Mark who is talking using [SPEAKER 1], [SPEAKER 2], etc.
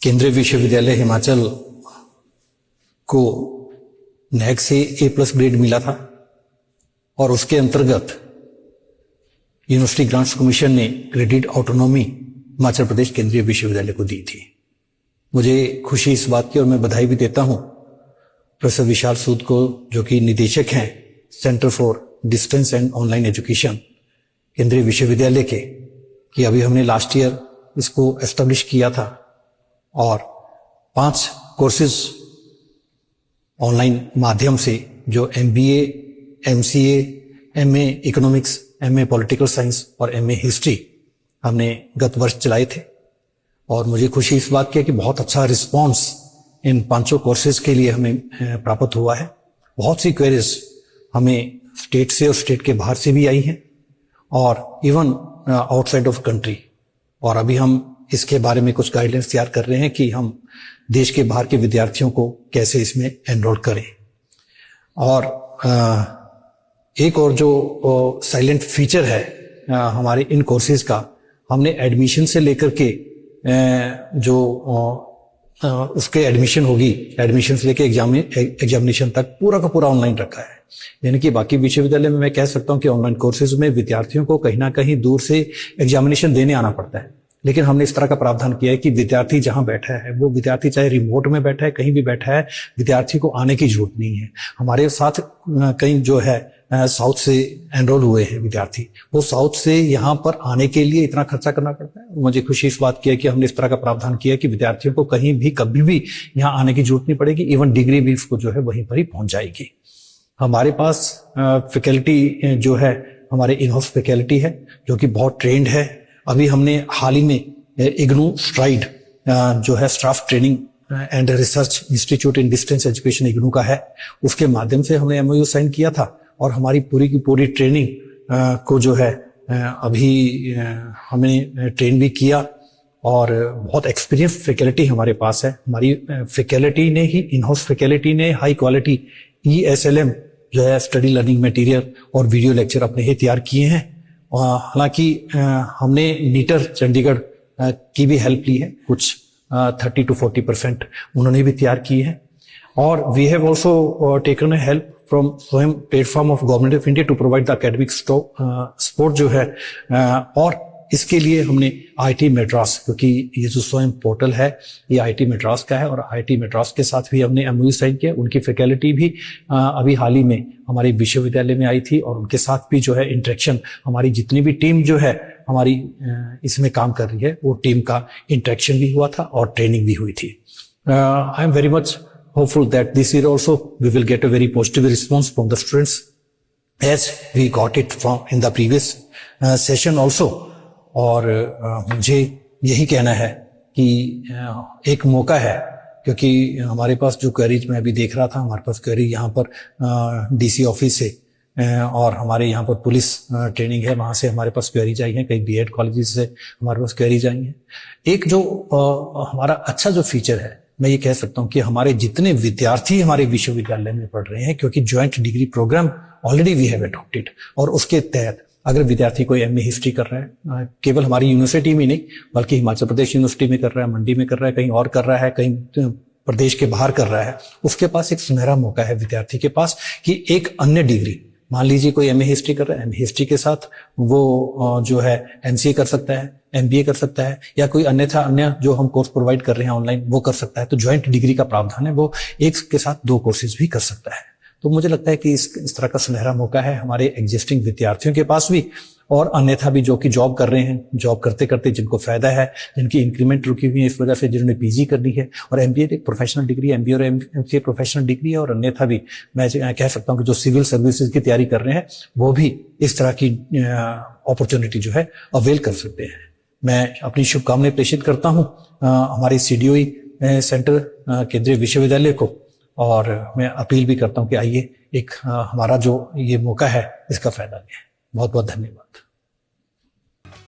[SPEAKER 1] केंद्रीय विश्वविद्यालय हिमाचल को नैक से A+ ग्रेड मिला था और उसके अंतर्गत यूनिवर्सिटी ग्रांट्स कमीशन ने क्रेडिट ऑटोनॉमी हिमाचल प्रदेश केंद्रीय विश्वविद्यालय को दी थी। मुझे खुशी इस बात की और मैं बधाई भी देता हूं प्रोफेसर विशाल सूद को, जो कि निदेशक हैं centre for distance and online education केंद्रीय विश्वविद्यालय के, कि अभी हमने लास्ट ईयर इसको एस्टेब्लिश किया था और 5 कोर्सेज ऑनलाइन माध्यम से जो MBA, MCA, MA economics, MA political science और MA हिस्ट्री हमने गत वर्ष चलाए थे। और मुझे खुशी इस बात की है कि बहुत अच्छा रिस्पांस इन 5 कोर्सेज के लिए हमें प्राप्त हुआ है। बहुत सी क्वेरीज हमें स्टेट से और स्टेट के बाहर से भी आई हैं और इवन आउटसाइड ऑफ कंट्री। और अभी हम इसके बारे में कुछ गाइडलाइंस तैयार कर रहे हैं कि हम देश के बाहर के विद्यार्थियों को कैसे इसमें एनरोल करें। और एक और जो साइलेंट फीचर है हमारे इन कोर्सेज का, हमने एडमिशन से लेकर के जो उसके एडमिशन होगी, एडमिशन से लेकर एग्जामिनेशन तक पूरा का पूरा ऑनलाइन रखा है। यानी कि बाकी विश्वविद्यालय में मैं कह सकता हूं कि ऑनलाइन कोर्सेज में विद्यार्थियों को कहीं ना कहीं दूर से एग्जामिनेशन देने आना पड़ता है, लेकिन हमने इस तरह का प्रावधान किया है कि विद्यार्थी जहां बैठा है, वो विद्यार्थी चाहे रिमोट में बैठा है, कहीं भी बैठा है, विद्यार्थी को आने की जरूरत नहीं है। हमारे साथ कई जो है साउथ से एनरोल हुए हैं विद्यार्थी, वो साउथ से यहाँ पर आने के लिए इतना खर्चा करना पड़ता है। मुझे खुशी इस बात की है कि हमने इस तरह का प्रावधान किया कि विद्यार्थियों को कहीं भी कभी भी यहाँ आने की जरूरत नहीं पड़ेगी। इवन डिग्री भी उसको जो है वहीं पर ही पहुंच जाएगी। हमारे पास फैकल्टी जो है हमारे इन हाउस फैकल्टी है जो कि बहुत ट्रेंड है। अभी हमने हाल ही में इग्नू स्ट्राइड जो है staff training and research institute in distance education IGNOU का है, उसके माध्यम से हमने MOU साइन किया था और हमारी पूरी की पूरी ट्रेनिंग को जो है अभी हमने ट्रेन भी किया और बहुत एक्सपीरियंस फैकल्टी हमारे पास है। हमारी फैकल्टी ने ही, इन हाउस फैकल्टी ने हाई क्वालिटी ESLM जो है स्टडी लर्निंग मटेरियल और वीडियो लेक्चर अपने ही तैयार किए हैं। हालांकि हमने नीटर चंडीगढ़ की भी हेल्प ली है, कुछ 30 to 40% उन्होंने भी तैयार की है। और we have also taken a help from Swayam platform of government of India to provide the academic support जो है। और इसके लिए हमने IIT मद्रास, क्योंकि ये जो स्वयं पोर्टल है ये IIT मद्रास का है, और IIT मद्रास के साथ भी हमने MOU साइन किया। उनकी फैकल्टी भी अभी हाल ही में हमारे विश्वविद्यालय में आई थी और उनके साथ भी जो है इंटरेक्शन, हमारी जितनी भी टीम जो है हमारी इसमें काम कर रही है, वो टीम का इंटरेक्शन भी हुआ था और ट्रेनिंग भी हुई थी। I am very much hopeful that this year also we will get a very positive response from the students as we got it from in the previous session also। और मुझे यही कहना है कि एक मौका है, क्योंकि हमारे पास जो क्वेरीज मैं अभी देख रहा था, हमारे पास क्वेरी यहाँ पर DC ऑफिस से और हमारे यहाँ पर पुलिस ट्रेनिंग है, वहाँ से हमारे पास क्वेरीज आई हैं, कई B.Ed कॉलेजेस से हमारे पास क्वेरीज आई हैं। एक जो हमारा अच्छा जो फीचर है, मैं ये कह सकता हूँ कि हमारे जितने विद्यार्थी हमारे विश्वविद्यालय में पढ़ रहे हैं, क्योंकि joint degree programme already we have adopted, और उसके तहत अगर विद्यार्थी कोई MA हिस्ट्री कर रहा है, केवल हमारी यूनिवर्सिटी में नहीं बल्कि हिमाचल प्रदेश यूनिवर्सिटी में कर रहा है, मंडी में कर रहा है, कहीं और कर रहा है, कहीं प्रदेश के बाहर कर रहा है, उसके पास एक सुनहरा मौका है विद्यार्थी के पास कि एक अन्य डिग्री, मान लीजिए कोई MA हिस्ट्री कर रहा है, MA हिस्ट्री के साथ वो जो है MCA कर सकता है, MBA कर सकता है, या कोई अन्य जो हम कोर्स प्रोवाइड कर रहे हैं ऑनलाइन वो कर सकता है। तो ज्वाइंट डिग्री का प्रावधान है, वो एक के साथ 2 कोर्सेज भी कर सकता है। तो मुझे लगता है कि इस तरह का सुनहरा मौका है हमारे एग्जिस्टिंग विद्यार्थियों के पास भी, और अन्यथा भी जो कि जॉब कर रहे हैं, जॉब करते करते जिनको फायदा है, जिनकी इंक्रीमेंट रुकी हुई है इस वजह से, जिन्होंने PG करनी है, और MBA एक प्रोफेशनल डिग्री, MBA और MCA प्रोफेशनल डिग्री है, और अन्यथा भी मैं कह सकता हूं कि जो सिविल सर्विसेज की तैयारी कर रहे हैं वो भी इस तरह की अपॉर्चुनिटी जो है अवेल कर सकते हैं। मैं अपनी शुभकामनाएं प्रेषित करता हूं हमारे CDOE सेंटर केंद्रीय विश्वविद्यालय को, और मैं अपील भी करता हूं कि आइए एक हमारा जो ये मौका है इसका फायदा लें। बहुत बहुत धन्यवाद।